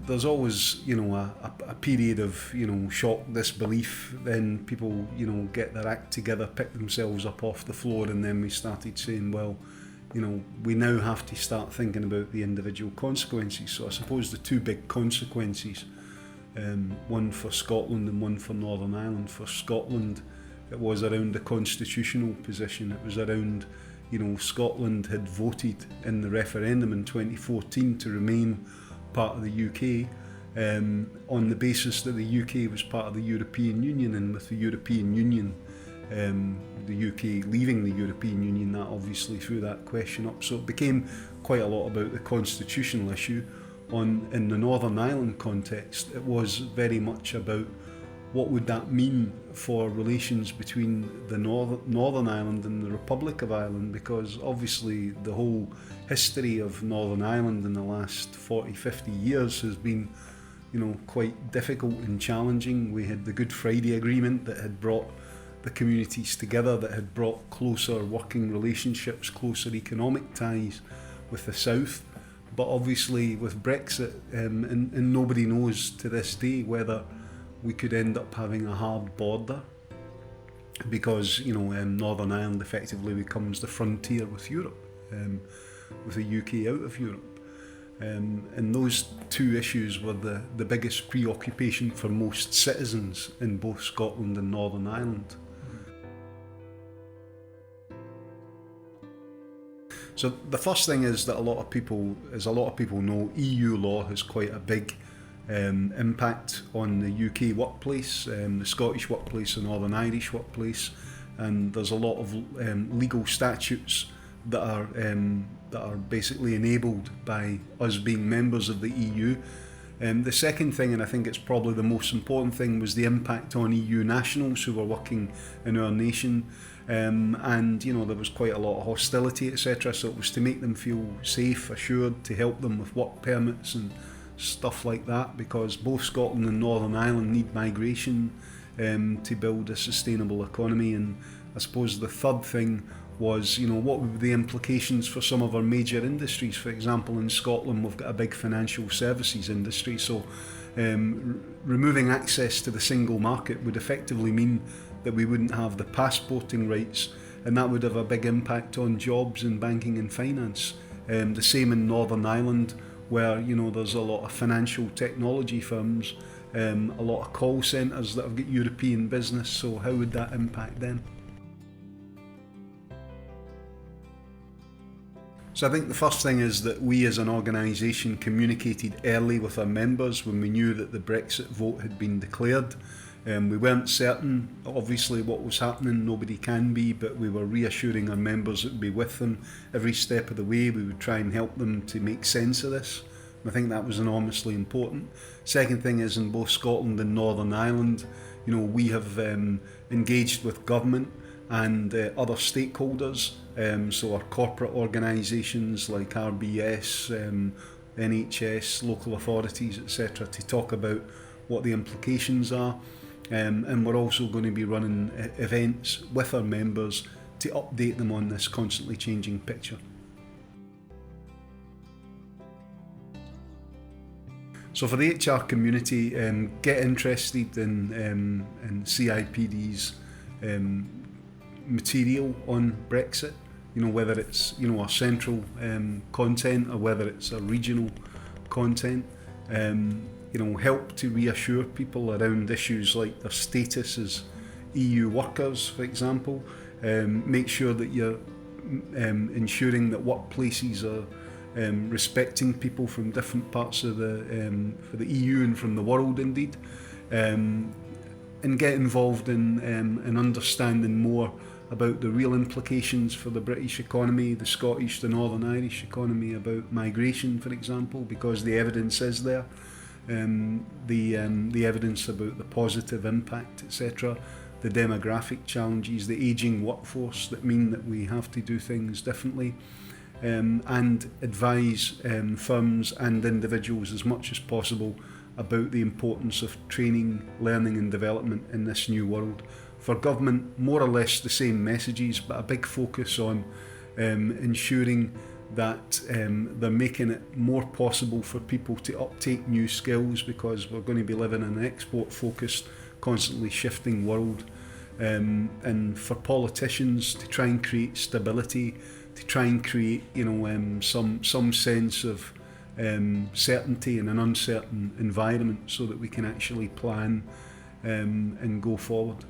there's always, a period of, shock disbelief. Then people, get their act together, pick themselves up off the floor, and then we started saying, well, we now have to start thinking about the individual consequences. So I suppose the two big consequences, one for Scotland and one for Northern Ireland. For Scotland, it was around the constitutional position. It was around, Scotland had voted in the referendum in 2014 to remain part of the UK on the basis that the UK was part of the European Union, and with the European Union, the UK leaving the European Union, that obviously threw that question up. So it became quite a lot about the constitutional issue. In the Northern Ireland context, it was very much about what would that mean for relations between the Northern Ireland and the Republic of Ireland, because obviously the whole history of Northern Ireland in the last 40-50 years has been, quite difficult and challenging. We had the Good Friday Agreement that had brought the communities together, that had brought closer working relationships, closer economic ties with the South. But obviously with Brexit, and nobody knows to this day whether we could end up having a hard border, because Northern Ireland effectively becomes the frontier with Europe, with the UK out of Europe. And those two issues were the biggest preoccupation for most citizens in both Scotland and Northern Ireland. So the first thing is that a lot of people know, EU law has quite a big impact on the UK workplace, the Scottish workplace, the Northern Irish workplace, and there's a lot of legal statutes that are basically enabled by us being members of the EU. The second thing, and I think it's probably the most important thing, was the impact on EU nationals who were working in our nation. And there was quite a lot of hostility, etc. So it was to make them feel safe, assured, to help them with work permits and stuff like that, because both Scotland and Northern Ireland need migration to build a sustainable economy. And I suppose the third thing was, what would be the implications for some of our major industries? For example, in Scotland, we've got a big financial services industry, so removing access to the single market would effectively mean that we wouldn't have the passporting rights, and that would have a big impact on jobs in banking and finance. The same in Northern Ireland, where there's a lot of financial technology firms, a lot of call centres that have got European business, so how would that impact them? So I think the first thing is that we as an organisation communicated early with our members when we knew that the Brexit vote had been declared. We weren't certain, obviously, what was happening, nobody can be, but we were reassuring our members that we'd be with them every step of the way. We would try and help them to make sense of this. I think that was enormously important. Second thing is, in both Scotland and Northern Ireland, we have engaged with government and other stakeholders, so our corporate organisations like RBS, NHS, local authorities, etc., to talk about what the implications are. And we're also going to be running events with our members to update them on this constantly changing picture. So for the HR community, get interested in CIPD's material on Brexit, whether it's our central content or whether it's a regional content. Help to reassure people around issues like their status as EU workers, for example. Make sure that you're ensuring that workplaces are respecting people from different parts of for the EU and from the world indeed, and get involved in understanding more about the real implications for the British economy, the Scottish, the Northern Irish economy, about migration, for example, because the evidence is there. The evidence about the positive impact, etc., the demographic challenges, the ageing workforce that mean that we have to do things differently, and advise firms and individuals as much as possible about the importance of training, learning and development in this new world. For government, more or less the same messages, but a big focus on ensuring that they're making it more possible for people to uptake new skills, because we're going to be living in an export-focused, constantly shifting world. And for politicians to try and create stability, to try and create, some sense of certainty in an uncertain environment, so that we can actually plan and go forward.